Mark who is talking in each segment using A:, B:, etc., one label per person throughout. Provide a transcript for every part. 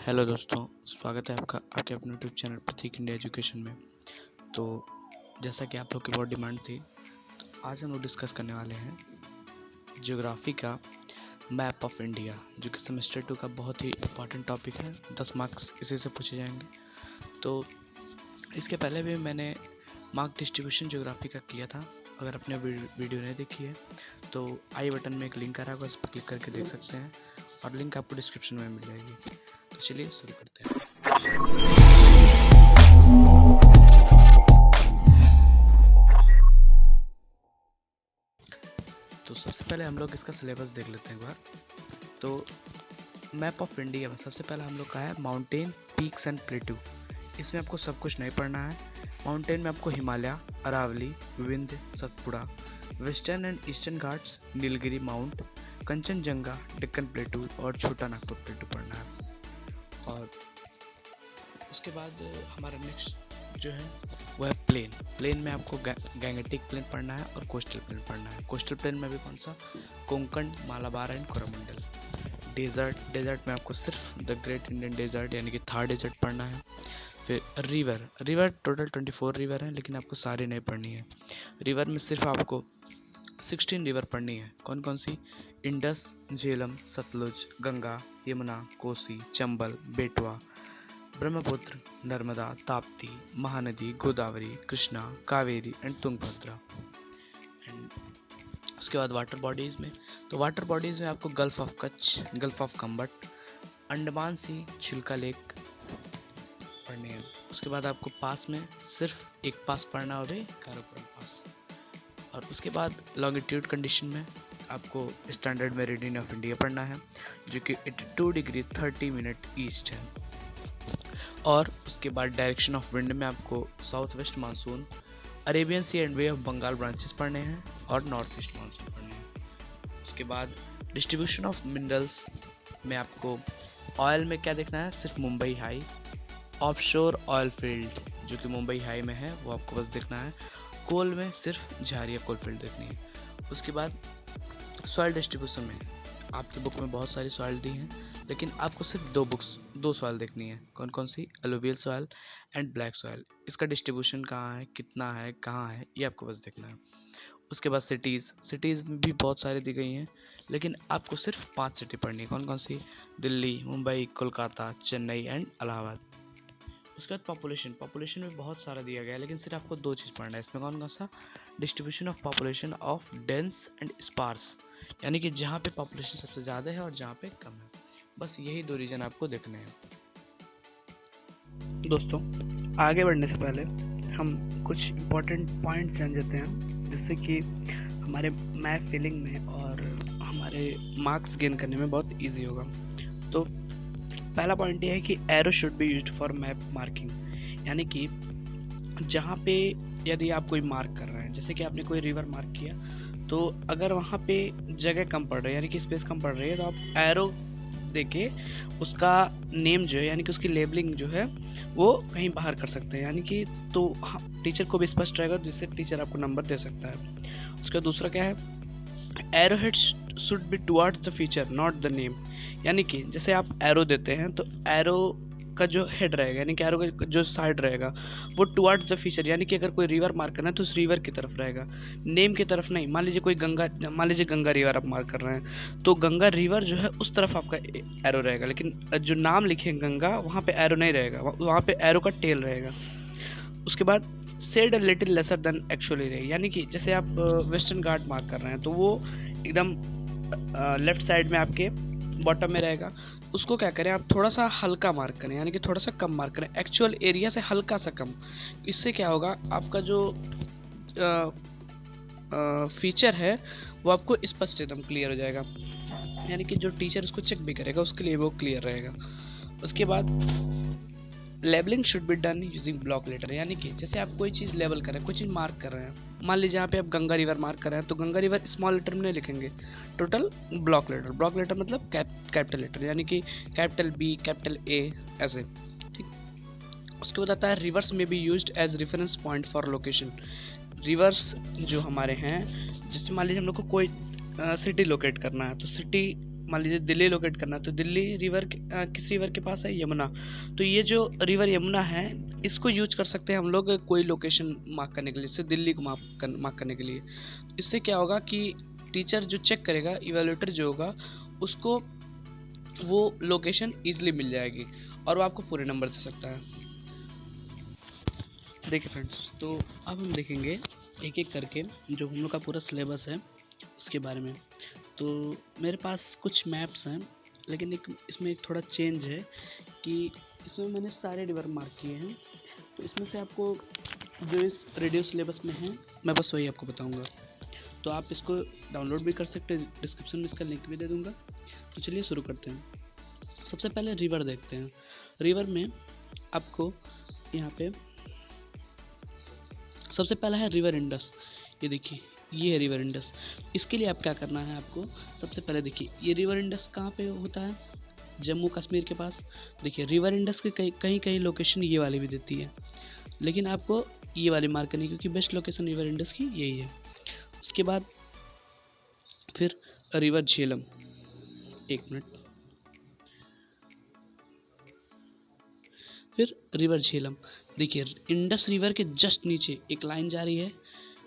A: Hello दोस्तों, स्वागत है आपका आपके अपने यूट्यूब चैनल प्रतीक इंडिया एजुकेशन में। तो जैसा कि आप लोग की बहुत डिमांड थी, तो आज हम लोग डिस्कस करने वाले हैं ज्योग्राफी का मैप ऑफ इंडिया, जो कि सेमेस्टर 2 का बहुत ही इम्पॉर्टेंट टॉपिक है। 10 मार्क्स इसी से पूछे जाएंगे। तो इसके पहले भी मैंने मार्क डिस्ट्रीब्यूशन ज्योग्राफी का किया था। अगर आपने वीडियो नहीं देखी है तो आई बटन में एक लिंक आ रहा होगा, उस पर क्लिक करके देख सकते हैं, और लिंक आपको डिस्क्रिप्शन में मिल जाएगी। तो चलिए शुरू करते हैं। तो सबसे पहले हम लोग इसका सिलेबस देख लेते हैं एक बार। तो मैप ऑफ इंडिया में सबसे पहले हम लोग का है माउंटेन, पीक्स एंड प्लेटू। इसमें आपको सब कुछ नहीं पढ़ना है। माउंटेन में आपको Himalaya, Aravalli, Vindhya, Satpura, western and eastern Ghats, Nilgiri mount, Kanchenjunga, Deccan plateau और छोटा नागपुर प्लेटू पढ़ना है। और उसके बाद हमारा नेक्स्ट जो है वह है प्लेन। प्लेन में आपको गैंगेटिक प्लेन पढ़ना है और कोस्टल प्लेन पढ़ना है। कोस्टल प्लेन में भी कौन सा? कोंकण, मालाबार एंड कोरोमंडल। डेजर्ट में आपको सिर्फ द ग्रेट इंडियन डेजर्ट यानी कि थार डेजर्ट पढ़ना है। फिर रिवर टोटल 24 रिवर हैं, लेकिन आपको सारी नहीं पढ़नी है। रिवर में सिर्फ आपको 16 रिवर पढ़नी है। कौन कौन सी? इंडस, झेलम, सतलुज, गंगा, यमुना, कोसी, चंबल, बेटवा, ब्रह्मपुत्र, नर्मदा, ताप्ती, महानदी, गोदावरी, कृष्णा, कावेरी एंड तुंगभद्रा। एंड उसके बाद वाटर बॉडीज़ में, तो वाटर बॉडीज़ में आपको gulf of Kutch, gulf of Khambhat, Andaman sea, Chilika lake पढ़ने हैं। उसके बाद आपको पास में सिर्फ एक पास पढ़ना होगा, काराकोरम पास। और उसके बाद लॉन्गिट्यूड कंडीशन में आपको स्टैंडर्ड मेरिडियन ऑफ इंडिया पढ़ना है, जो कि 82 डिग्री 30 मिनट ईस्ट है। और उसके बाद डायरेक्शन ऑफ विंड में आपको south west monsoon, Arabian sea and bay of Bengal branches पढ़ने हैं और नॉर्थ ईस्ट मानसून पढ़ने हैं। उसके बाद डिस्ट्रीब्यूशन ऑफ मिनरल्स में आपको ऑयल में क्या देखना है? सिर्फ Mumbai high, offshore oil field जो कि मुंबई हाई में है वो आपको बस देखना है। कोल में सिर्फ झारिया कोल फील्ड देखनी है। उसके बाद सॉइल डिस्ट्रीब्यूशन में आपकी बुक में बहुत सारी सॉइल दी हैं, लेकिन आपको सिर्फ दो सॉइल देखनी है। कौन कौन सी? Alluvial soil and black soil. इसका डिस्ट्रीब्यूशन कहाँ है, कितना है, कहाँ है, ये आपको बस देखना है। उसके बाद सिटीज़ में भी बहुत सारी दी गई हैं, लेकिन आपको सिर्फ 5 सिटी पढ़नी है। कौन कौन सी? दिल्ली, मुंबई, कोलकाता, चेन्नई एंड इलाहाबाद। उसके बाद पॉपुलेशन में बहुत सारा दिया गया है, लेकिन सिर्फ आपको 2 चीज़ पढ़ना है। इसमें कौन कौन सा? Distribution of population of dense and sparse, यानी कि जहाँ पे पॉपुलेशन सबसे ज़्यादा है और जहाँ पे कम है। बस यही 2 रीजन आपको देखने हैं।
B: दोस्तों, आगे बढ़ने से पहले हम कुछ इम्पोर्टेंट पॉइंट्स जान लेते हैं, जिससे कि हमारे मैप फिलिंग में और हमारे मार्क्स गेन करने में बहुत इजी होगा। तो पहला पॉइंट ये है कि arrow should be used for map marking, यानी कि जहाँ पे यदि आप कोई मार्क कर रहे हैं, जैसे कि आपने कोई रिवर मार्क किया, तो अगर वहाँ पे जगह कम पड़ रही है यानी कि स्पेस कम पड़ रही है, तो आप एरो देके उसका नेम जो है यानी कि उसकी लेबलिंग जो है वो कहीं बाहर कर सकते हैं, यानी कि तो टीचर को भी स्पष्ट रहेगा, जिससे टीचर आपको नंबर दे सकता है। उसका दूसरा क्या है? Arrow head should be towards the feature not the name, यानी कि जैसे आप एरो देते हैं तो एरो का जो हेड रहेगा यानी कि एरो का जो साइड रहेगा वो टुवर्ड्स द फीचर, यानी कि अगर कोई रिवर मार्क करना है तो उस रिवर की तरफ रहेगा, नेम की तरफ नहीं। मान लीजिए गंगा रिवर आप मार्क कर रहे हैं, तो गंगा रिवर जो है उस तरफ आपका एरो रहेगा, लेकिन जो नाम लिखे गंगा वहाँ पे एरो नहीं रहेगा, वहाँ पे एरो का टेल रहेगा। उसके बाद said a little lesser than actually रहे, यानी कि जैसे आप वेस्टर्न घाट मार्क कर रहे हैं तो वो एकदम लेफ्ट साइड में आपके बॉटम में रहेगा। उसको क्या करें, आप थोड़ा सा हल्का मार्क करें, यानी कि थोड़ा सा कम मार्क करें, एक्चुअल एरिया से हल्का सा कम। इससे क्या होगा, आपका जो फीचर है वो आपको स्पष्ट एकदम क्लियर हो जाएगा, यानी कि जो टीचर उसको चेक भी करेगा उसके लिए वो क्लियर रहेगा। उसके बाद labelling should be done using block letter, यानी कि जैसे आप कोई चीज़ लेबल कर रहे हैं, कोई चीज़ मार्क कर रहे हैं, मान लीजिए यहाँ पे आप गंगा रिवर मार्क कर रहे हैं, तो गंगा रिवर स्मॉल लेटर में नहीं लिखेंगे, टोटल ब्लॉक लेटर मतलब कैपिटल लेटर, यानी कि कैपिटल बी, कैपिटल ए, ऐसे, ठीक। उसके बाद आता है रिवर्स में be used as reference point for location. Rivers जो हमारे हैं, जैसे मान लीजिए हम लोग को कोई सिटी लोकेट करना है, तो सिटी मान लीजिए दिल्ली लोकेट करना, तो दिल्ली रिवर किस रिवर के पास है? यमुना। तो ये जो रिवर यमुना है, इसको यूज कर सकते हैं हम लोग कोई लोकेशन मार्क करने के लिए, जैसे दिल्ली को मार्क करने के लिए। इससे क्या होगा कि टीचर जो चेक करेगा, इवेल्युएटर जो होगा, उसको वो लोकेशन ईजिली मिल जाएगी और वो आपको पूरे नंबर दे सकता है। देखिए फ्रेंड्स, तो अब हम देखेंगे एक एक करके जो हम लोग का पूरा सिलेबस है उसके बारे में। तो मेरे पास कुछ मैप्स हैं, लेकिन इसमें एक थोड़ा चेंज है कि इसमें मैंने सारे रिवर मार्क किए हैं। तो इसमें से आपको जो इस रेडियो सिलेबस में है, मैं बस वही आपको बताऊंगा। तो आप इसको डाउनलोड भी कर सकते हैं, डिस्क्रिप्शन में इसका लिंक भी दे दूंगा। तो चलिए शुरू करते हैं। सबसे पहले रिवर देखते हैं। रिवर में आपको यहाँ पे सबसे पहला है रिवर इंडस। ये देखिए, ये है रिवर इंडस। इसके लिए आप क्या करना है, आपको सबसे पहले देखिए ये रिवर इंडस कहाँ पे होता है? जम्मू कश्मीर के पास। देखिए रिवर इंडस के कहीं लोकेशन ये वाली भी देती है, लेकिन आपको ये वाली मार्क करनी, क्योंकि बेस्ट लोकेशन रिवर इंडस की यही है। उसके बाद फिर रिवर झेलम, एक मिनट, फिर रिवर झेलम। देखिए इंडस रिवर के जस्ट नीचे एक लाइन जा रही है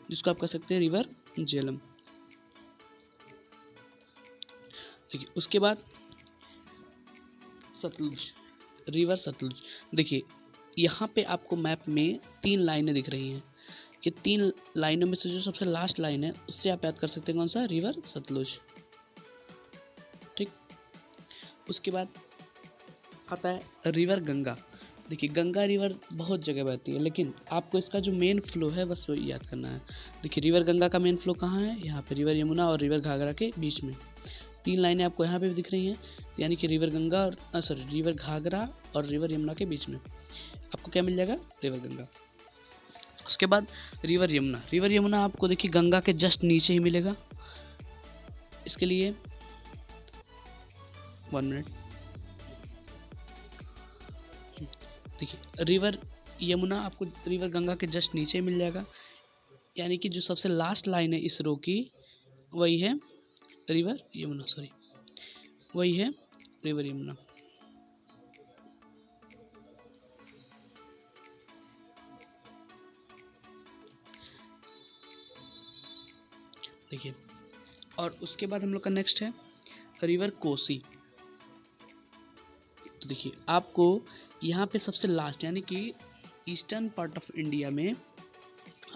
B: जिसको आप कह सकते हैं रिवर झेलम। देखिए उसके बाद सतलुज, रिवर सतलुज। देखिए यहाँ पे आपको मैप में 3 लाइनें दिख रही हैं। ये 3 लाइनों में से जो सबसे लास्ट लाइन है उससे आप याद कर सकते हैं कौन सा? रिवर सतलुज। ठीक, उसके बाद आता है रिवर गंगा। देखिए गंगा रिवर बहुत जगह बहती है, लेकिन आपको इसका जो मेन फ्लो है बस वही याद करना है। देखिए रिवर गंगा का मेन फ्लो कहाँ है? यहाँ पे रिवर यमुना और रिवर घाघरा के बीच में। 3 लाइनें आपको यहाँ पे भी दिख रही हैं, यानी कि रिवर गंगा और रिवर घाघरा और रिवर यमुना के बीच में आपको क्या मिल जाएगा? रिवर गंगा। उसके बाद रिवर यमुना। रिवर यमुना आपको देखिए गंगा के जस्ट नीचे ही मिलेगा। इसके लिए 1 मिनट। देखिए रिवर यमुना आपको रिवर गंगा के जस्ट नीचे मिल जाएगा, यानी कि जो सबसे लास्ट लाइन है इस रो की वही है रिवर यमुना, वही है रिवर यमुना। देखिए, और उसके बाद हम लोग का नेक्स्ट है रिवर कोसी। तो देखिए आपको यहाँ पे सबसे लास्ट, यानी कि ईस्टर्न पार्ट ऑफ इंडिया में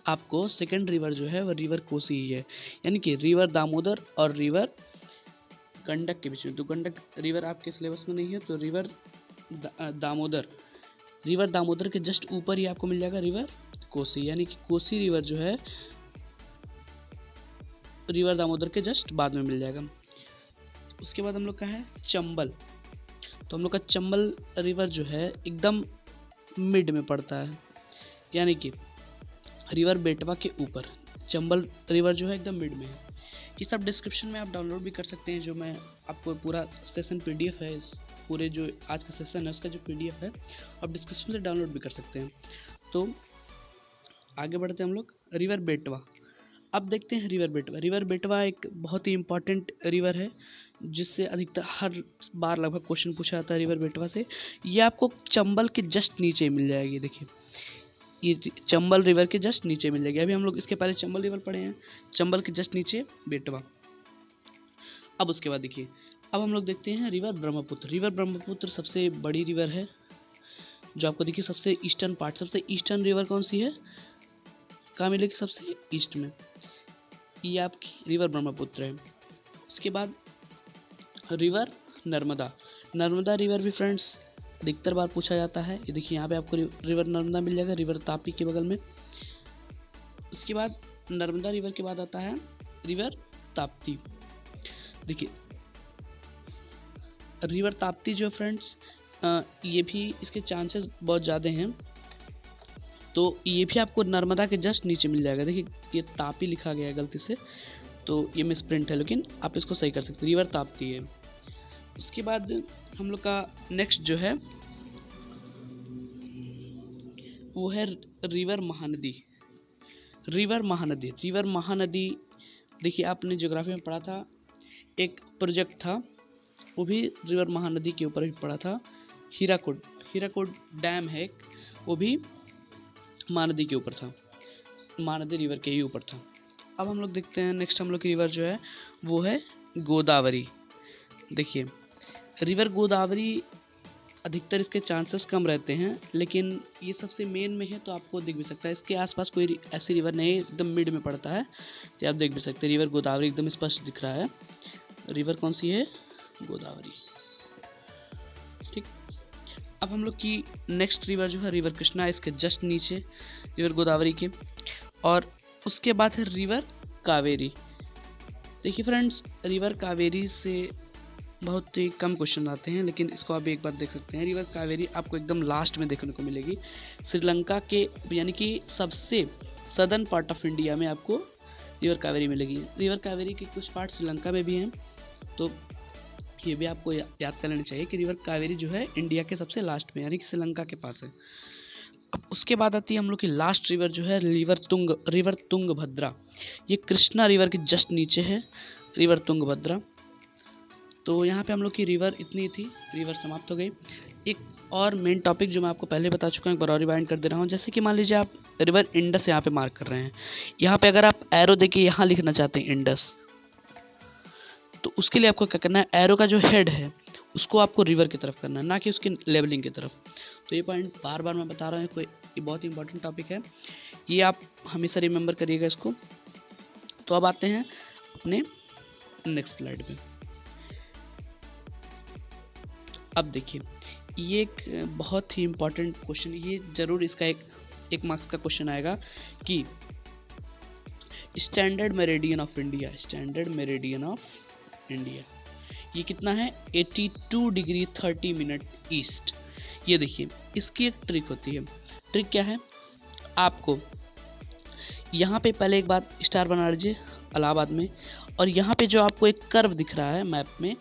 B: आपको सेकंड रिवर जो है वह रिवर कोसी ही है, यानी कि रिवर दामोदर और रिवर गंडक के बीच में। तो गंडक रिवर आपके सिलेबस में नहीं है, तो रिवर दामोदर, रिवर दामोदर के जस्ट ऊपर ही आपको मिल जाएगा रिवर कोसी, यानी कि कोसी रिवर जो है रिवर दामोदर के जस्ट बाद में मिल जाएगा। उसके बाद हम लोग का है चंबल। तो हम लोग का चंबल रिवर जो है एकदम मिड में पड़ता है, यानी कि रिवर बेटवा के ऊपर चंबल रिवर जो है एकदम मिड में है। ये सब डिस्क्रिप्शन में आप डाउनलोड भी कर सकते हैं, जो मैं आपको पूरा सेशन PDF है, इस पूरे जो आज का सेशन है उसका जो PDF है आप डिस्क्रिप्शन से डाउनलोड भी कर सकते हैं। तो आगे बढ़ते हैं हम लोग रिवर बेटवा। अब देखते हैं रिवर बेटवा। रिवर बेटवा एक बहुत ही इम्पॉर्टेंट रिवर है, जिससे अधिकतर हर बार लगभग क्वेश्चन पूछा जाता है रिवर बेटवा से। ये आपको चंबल के जस्ट नीचे मिल जाएगी। देखिए ये चंबल रिवर के जस्ट नीचे मिल जाएगी। अभी हम लोग इसके पहले चंबल रिवर पढ़े हैं, चंबल के जस्ट नीचे बेटवा। अब उसके बाद देखिए, अब हम लोग देखते हैं रिवर ब्रह्मपुत्र। रिवर ब्रह्मपुत्र सबसे बड़ी रिवर है, जो आपको देखिए सबसे ईस्टर्न पार्ट, सबसे ईस्टर्न रिवर कौन सी है, कहाँ मिलेगी? सबसे ईस्ट में। ये आपकी रिवर ब्रह्मपुत्र है। उसके बाद रिवर नर्मदा। नर्मदा रिवर भी फ्रेंड्स अधिकतर बार पूछा जाता है। ये देखिए यहाँ पे आपको रिवर नर्मदा मिल जाएगा, रिवर तापी के बगल में। उसके बाद नर्मदा रिवर के बाद आता है रिवर ताप्ती। देखिए रिवर ताप्ती जो फ्रेंड्स ये भी इसके चांसेस बहुत ज़्यादा हैं, तो ये भी आपको नर्मदा के जस्ट नीचे मिल जाएगा। देखिए ये तापी लिखा गया है गलती से, तो ये मिसप्रिंट है, लेकिन आप इसको सही कर सकते हैं, रिवर ताप्ती है। उसके बाद हम लोग का नेक्स्ट जो है वो है river Mahanadi. River Mahanadi, river Mahanadi देखिए आपने ज्योग्राफी में पढ़ा था, एक प्रोजेक्ट था वो भी रिवर महानदी के ऊपर ही पड़ा था। हीराकुड डैम है एक, वो भी महानदी के ऊपर था, महानदी रिवर के ही ऊपर था। अब हम लोग देखते हैं नेक्स्ट हम लोग की रिवर जो है वो है गोदावरी। देखिए रिवर गोदावरी अधिकतर इसके चांसेस कम रहते हैं, लेकिन ये सबसे मेन में है तो आपको दिख भी सकता है। इसके आसपास कोई ऐसी रिवर नहीं, एकदम मिड में पड़ता है तो आप देख भी सकते हैं। रिवर गोदावरी एकदम स्पष्ट दिख रहा है। रिवर कौन सी है? गोदावरी। ठीक, अब हम लोग की नेक्स्ट रिवर जो है रिवर कृष्णा, इसके जस्ट नीचे रिवर गोदावरी के, और उसके बाद है रिवर कावेरी। देखिए फ्रेंड्स, रिवर कावेरी से बहुत ही कम क्वेश्चन आते हैं, लेकिन इसको आप एक बार देख सकते हैं। रिवर कावेरी आपको एकदम लास्ट में देखने को मिलेगी, श्रीलंका के यानी कि सबसे सदर्न पार्ट ऑफ इंडिया में आपको रिवर कावेरी मिलेगी। रिवर कावेरी के कुछ पार्ट श्रीलंका में भी हैं, तो ये भी आपको याद कर लेना चाहिए कि रिवर कावेरी जो है इंडिया के सबसे लास्ट में यानी कि श्रीलंका के पास है। अब उसके बाद आती है हम लोग की लास्ट रिवर जो है रिवर तुंगभद्रा। ये कृष्णा रिवर के जस्ट नीचे है रिवर तुंगभद्रा। तो यहाँ पे हम लोग की रिवर इतनी थी, रिवर समाप्त हो गई। एक और मेन टॉपिक जो मैं आपको पहले बता चुका हूँ, एक बार और रिवाइंड कर दे रहा हूँ। जैसे कि मान लीजिए आप रिवर इंडस यहाँ पे मार्क कर रहे हैं, यहाँ पे अगर आप एरो देके यहाँ लिखना चाहते हैं इंडस, तो उसके लिए आपको क्या करना है, एरो का जो हेड है उसको आपको रिवर की तरफ करना है, ना कि उसकी लेवलिंग की तरफ। तो ये पॉइंट बार बार मैं बता रहा हूँ, कोई ये बहुत इंपॉर्टेंट टॉपिक है, ये आप हमेशा रिमेंबर करिएगा इसको। तो अब आते हैं अपने नेक्स्ट स्लाइड पे। अब देखिए ये एक बहुत ही इम्पॉर्टेंट क्वेश्चन, ये ज़रूर इसका एक मार्क्स का क्वेश्चन आएगा कि standard meridian of India, standard meridian of India ये कितना है? 82 डिग्री 30 मिनट ईस्ट। ये देखिए इसकी एक ट्रिक होती है। ट्रिक क्या है? आपको यहाँ पे पहले एक बात स्टार बना लीजिए इलाहाबाद में, और यहाँ पे जो आपको एक कर्व दिख रहा है मैप में,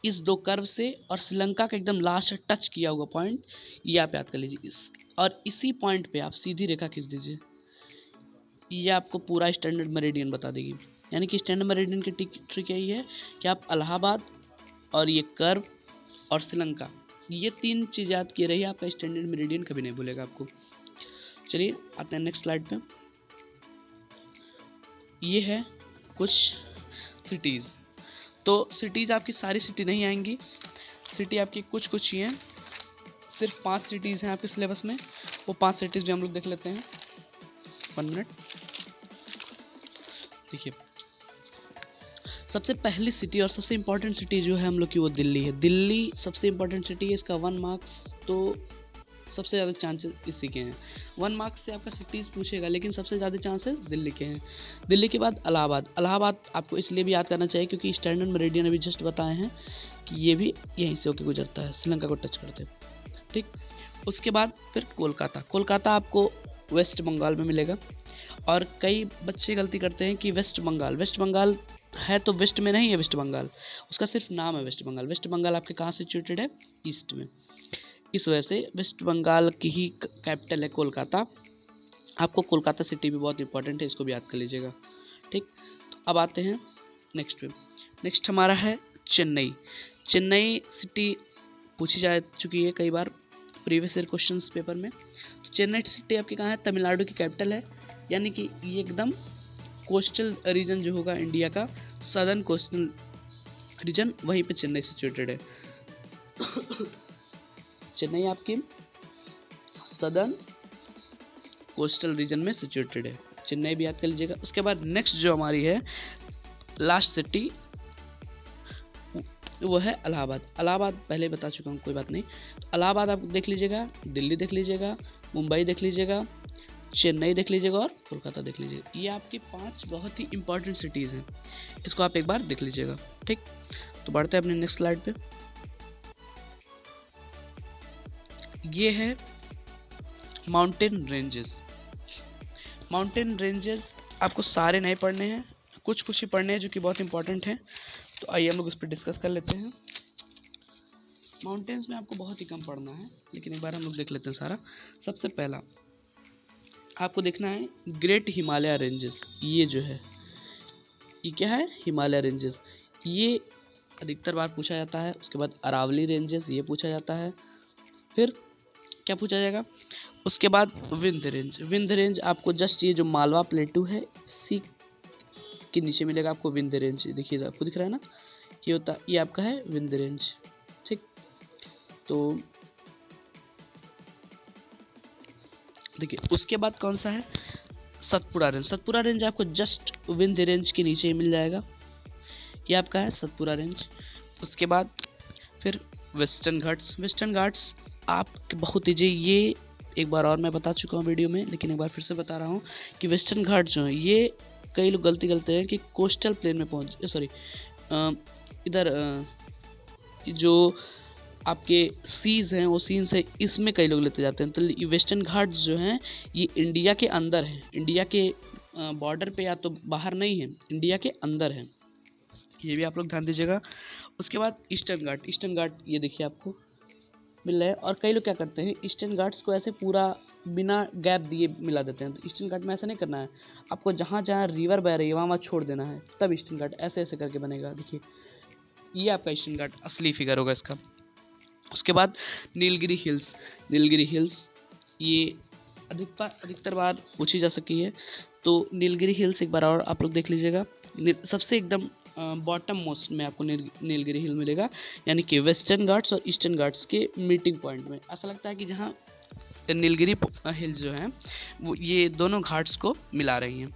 B: इस दो कर्व से और श्रीलंका का एकदम लास्ट टच किया हुआ पॉइंट ये आप याद कर लीजिए। और इसी पॉइंट पे आप सीधी रेखा खींच दीजिए, ये आपको पूरा स्टैंडर्ड मेरिडियन बता देगी। यानी कि स्टैंडर्ड मेरिडियन की ट्रिक यही है कि आप इलाहाबाद और ये कर्व और श्रीलंका, ये तीन चीज़ याद किए रहिए, आपका स्टैंडर्ड मेरिडियन कभी नहीं भूलेगा आपको। चलिए आते हैं नेक्स्ट स्लाइड पे। ये है कुछ सिटीज़। तो सिटीज़ आपकी सारी सिटी नहीं आएंगी, सिटी आपकी कुछ कुछ ही हैं। सिर्फ 5 सिटीज़ हैं आपके सिलेबस में, वो 5 सिटीज़ भी हम लोग देख लेते हैं। 1 मिनट। देखिए सबसे पहली सिटी और सबसे इम्पोर्टेंट सिटी जो है हम लोग की वो दिल्ली है। दिल्ली सबसे इम्पोर्टेंट सिटी है, इसका 1 मार्क्स तो सबसे ज़्यादा चांसेस इसी के हैं। 1 मार्क्स से आपका सिटीज़ पूछेगा, लेकिन सबसे ज़्यादा चांसेस दिल्ली के हैं। दिल्ली के बाद इलाहाबाद। इलाहाबाद आपको इसलिए भी याद करना चाहिए क्योंकि स्टैंडर्ड मेरिडियन अभी जस्ट बताए हैं कि ये भी यहीं से होकर गुजरता है, श्रीलंका को टच करते हैं। ठीक, उसके बाद फिर कोलकाता। कोलकाता आपको वेस्ट बंगाल में मिलेगा, और कई बच्चे गलती करते हैं कि वेस्ट बंगाल है तो वेस्ट में नहीं है वेस्ट बंगाल, उसका सिर्फ नाम है वेस्ट बंगाल। वेस्ट बंगाल आपके कहाँ सिचुएटेड है? ईस्ट में। इस वजह से वेस्ट बंगाल की ही कैपिटल है कोलकाता। आपको कोलकाता सिटी भी बहुत इंपॉर्टेंट है, इसको भी याद कर लीजिएगा। ठीक, तो अब आते हैं नेक्स्ट पे। नेक्स्ट हमारा है चेन्नई। चेन्नई सिटी पूछी जा चुकी है कई बार प्रीवियस ईयर क्वेश्चन पेपर में। तो चेन्नई सिटी आपकी कहाँ है? तमिलनाडु की कैपिटल है, यानी कि ये एकदम कोस्टल रीजन जो होगा इंडिया का, सदर्न कोस्टल रीजन, वहीं पे चेन्नई सिचुएटेड है। चेन्नई आपकी सदर्न कोस्टल रीजन में सिचुएटेड है, चेन्नई भी याद कर लीजिएगा। उसके बाद नेक्स्ट जो हमारी है लास्ट सिटी वो है इलाहाबाद। इलाहाबाद पहले बता चुका हूँ, कोई बात नहीं। तो इलाहाबाद आप देख लीजिएगा, दिल्ली देख लीजिएगा, मुंबई देख लीजिएगा, चेन्नई देख लीजिएगा और कोलकाता देख लीजिएगा। ये आपकी 5 बहुत ही इंपॉर्टेंट सिटीज़ हैं, इसको आप एक बार देख लीजिएगा। ठीक, तो बढ़ते हैं अपने नेक्स्ट स्लाइड पे। ये है माउंटेन रेंजेस। माउंटेन रेंजेस आपको सारे नहीं पढ़ने हैं, कुछ कुछ ही पढ़ने हैं जो कि बहुत इंपॉर्टेंट हैं। तो आइए हम लोग इस पर डिस्कस कर लेते हैं। माउंटेन्स में आपको बहुत ही कम पढ़ना है, लेकिन एक बार हम लोग देख लेते हैं सारा। सबसे पहला आपको देखना है ग्रेट हिमालय रेंजेस। ये जो है ये क्या है? हिमालय रेंजेस। ये
A: अधिकतर बार पूछा जाता है। उसके बाद अरावली रेंजेस, ये पूछा जाता है। फिर क्या पूछा जाएगा, उसके बाद विंध्य रेंज। विंध्य रेंज आपको जस्ट ये जो मालवा प्लेटू है इसी के नीचे मिलेगा आपको विंध्य रेंज। देखिए आपको दिख रहा है ना, ये होता, ये आपका है विंध्य रेंज। ठीक, तो देखिए उसके बाद कौन सा है, सतपुड़ा रेंज। सतपुड़ा रेंज आपको जस्ट विंध्य रेंज के नीचे ही मिल जाएगा, ये आपका है सतपुड़ा रेंज। उसके बाद फिर वेस्टर्न घाट्स। वेस्टर्न घाट्स आप बहुत ईजी, ये एक बार और मैं बता चुका हूँ वीडियो में, लेकिन एक बार फिर से बता रहा हूँ कि वेस्टर्न घाट जो है ये कई लोग गलती करते हैं कि कोस्टल प्लेन में पहुँच, सॉरी इधर जो आपके सीज हैं वो सीन से इसमें कई लोग लेते जाते हैं। तो ये वेस्टर्न घाट्स जो हैं ये इंडिया के अंदर है, इंडिया के बॉर्डर पे या तो बाहर नहीं है, इंडिया के अंदर है, ये भी आप लोग ध्यान दीजिएगा। उसके बाद ईस्टर्न घाट। ईस्टर्न घाट ये देखिए आपको मिल रहा है, और कई लोग क्या करते हैं ईस्टर्न घाट्स को ऐसे पूरा बिना गैप दिए मिला देते हैं। तो ईस्टर्न घाट में ऐसा नहीं करना है, आपको जहाँ जहाँ रिवर बह रही है वहाँ छोड़ देना है, तब ईस्टर्न घाट ऐसे ऐसे करके बनेगा। देखिए ये आपका ईस्टर्न घाट असली फिगर होगा इसका। उसके बाद नीलगिरी हिल्स। नीलगिरी हिल्स ये अधिकतर बार पूछी जा सकी है, तो नीलगिरी हिल्स एक बार और आप लोग देख लीजिएगा। सबसे एकदम बॉटम मोस्ट में आपको नीलगिरी हिल मिलेगा, यानी कि वेस्टर्न घाट्स और ईस्टर्न घाट्स के मीटिंग पॉइंट में। ऐसा लगता है कि जहाँ नीलगिरी हिल्स जो हैं वो ये दोनों घाट्स को मिला रही हैं।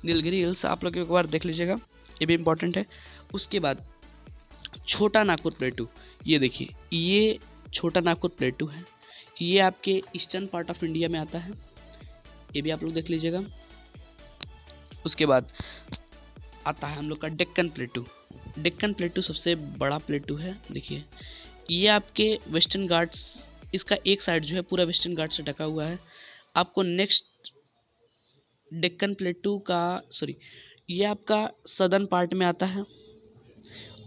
A: नीलगिरी हिल्स आप लोग एक बार देख लीजिएगा, ये भी इम्पॉर्टेंट है। उसके बाद छोटा नागपुर प्लेटू, ये देखिए ये छोटा नागपुर प्लेटू है, ये आपके ईस्टर्न पार्ट ऑफ इंडिया में आता है, ये भी आप लोग देख लीजिएगा। उसके बाद आता है हम लोग का डेक्कन प्लेटू। डेक्कन प्लेटू सबसे बड़ा प्लेटू है, देखिए ये आपके वेस्टर्न घाट्स, इसका एक साइड जो है पूरा वेस्टर्न घाट से ढका हुआ है। आपको नेक्स्ट डेक्कन प्लेटू का, सॉरी ये आपका सदर्न पार्ट में आता है,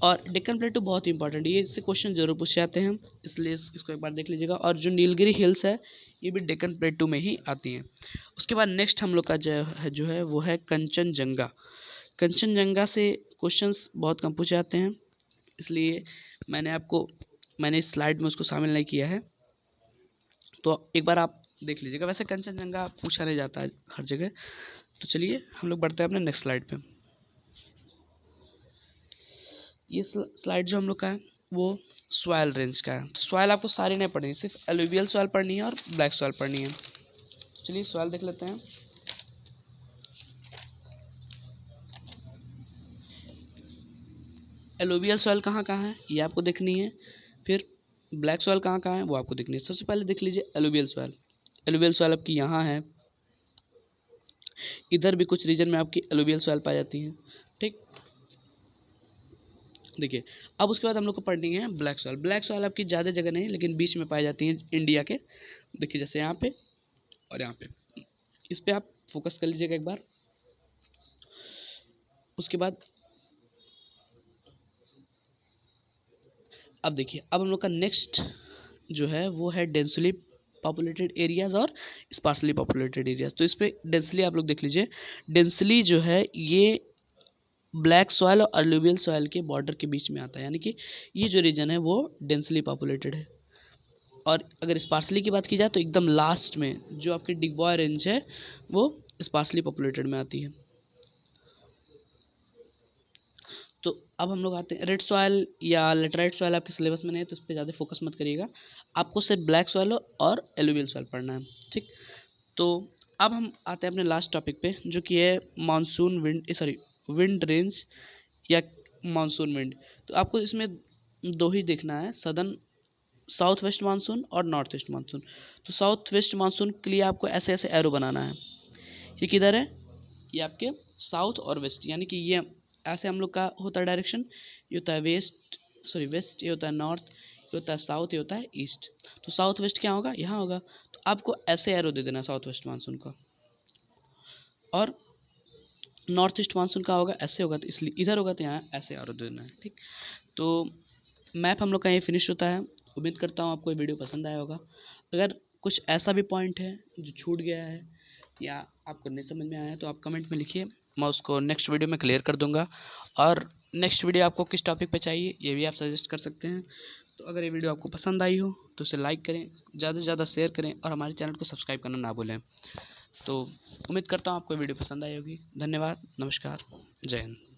A: और डेक्कन प्लेटू बहुत ही इंपॉर्टेंट है, ये इससे क्वेश्चन जरूर पूछे जाते हैं, इसलिए इसको एक बार देख लीजिएगा। और जो नीलगिरी हिल्स है ये भी डेक्कन प्लेटू में ही आती हैं। उसके बाद नेक्स्ट हम लोग का जो है वो है कंचनजंगा। कंचनजंगा से क्वेश्चंस बहुत कम पूछे जाते हैं, इसलिए मैंने इस स्लाइड में उसको शामिल नहीं किया है, तो एक बार आप देख लीजिएगा। वैसे कंचनजंगा पूछा नहीं जाता है हर जगह। तो चलिए हम लोग बढ़ते हैं अपने नेक्स्ट स्लाइड पे। ये स्लाइड जो हम लोग का है वो सॉइल रेंज का है। तो सॉइल आपको सारी नहीं पढ़नी, सिर्फ एलुवियल सॉइल पढ़नी है और ब्लैक सॉइल पढ़नी है। चलिए सॉइल देख लेते हैं। एलुवियल सॉइल कहाँ कहाँ है ये आपको देखनी है, फिर ब्लैक सॉइल कहाँ कहाँ है वो आपको देखनी है। सबसे पहले देख लीजिए एलुवियल सॉइल। एलुवियल सॉइल आपकी यहाँ है, इधर भी कुछ रीजन में आपकी एलुवियल सॉइल पाई जाती है। ठीक, देखिए अब उसके बाद हम लोग को पढ़नी है ब्लैक सॉइल। ब्लैक सॉइल आपकी ज़्यादा जगह नहीं लेकिन बीच में पाई जाती है इंडिया के। देखिए जैसे यहाँ पे और यहाँ पे, इस पे आप फोकस कर लीजिएगा एक बार। उसके बाद अब देखिए, अब हम लोग का नेक्स्ट जो है वो है डेंसली पॉपुलेटेड एरियाज़ और स्पार्सली पॉपुलेटेड एरियाज़। तो इस पर डेंसली आप लोग देख लीजिए। डेंसली जो है ये ब्लैक सॉइल और अलुवियल सॉइल के बॉर्डर के बीच में आता है, यानी कि ये जो रीजन है वो डेंसली पॉपुलेटेड है। और अगर स्पार्सली की बात की जाए तो एकदम लास्ट में जो आपकी डिगबॉय रेंज है वो स्पार्सली पॉपुलेटेड में आती है। तो अब हम लोग आते हैं रेड सॉइल या लेटराइट सॉइल, आपके सिलेबस में नहीं है तो इस पर ज़्यादा फोकस मत करिएगा, आपको सिर्फ ब्लैक सॉइल और एलुवियल सॉइल पढ़ना है। ठीक, तो अब हम आते हैं अपने लास्ट टॉपिक पे जो कि है मानसून विंड रेंज या मानसून विंड। तो आपको इसमें दो ही देखना है, सदर्न साउथ वेस्ट मानसून और नॉर्थ ईस्ट मानसून। तो साउथ वेस्ट मानसून के लिए आपको ऐसे ऐसे एरो बनाना है। ये किधर है, ये आपके साउथ और वेस्ट, यानी कि ये ऐसे हम लोग का होता है डायरेक्शन, ये होता है वेस्ट, ये होता है नॉर्थ, ये होता है साउथ, ये होता है ईस्ट। तो साउथ वेस्ट क्या होगा, यहाँ होगा। तो आपको ऐसे एरो दे देना साउथ वेस्ट मानसून का, और नॉर्थ ईस्ट मानसून का होगा ऐसे होगा, तो इसलिए इधर होगा तो यहाँ ऐसे एरो दे देना है। ठीक, तो मैप हम लोग का ये फिनिश होता है। उम्मीद करता हूँ आपको ये वीडियो पसंद आया होगा। अगर कुछ ऐसा भी पॉइंट है जो छूट गया है या आपको नहीं समझ में आया है तो आप कमेंट में लिखिए, मैं उसको नेक्स्ट वीडियो में क्लियर कर दूंगा। और
B: नेक्स्ट वीडियो आपको किस टॉपिक पे चाहिए ये भी आप सजेस्ट कर सकते हैं। तो अगर ये वीडियो आपको पसंद आई हो तो उसे लाइक करें, ज़्यादा से ज़्यादा शेयर करें और हमारे चैनल को सब्सक्राइब करना ना भूलें। तो उम्मीद करता हूँ आपको वीडियो पसंद आई होगी। धन्यवाद, नमस्कार, जय हिंद।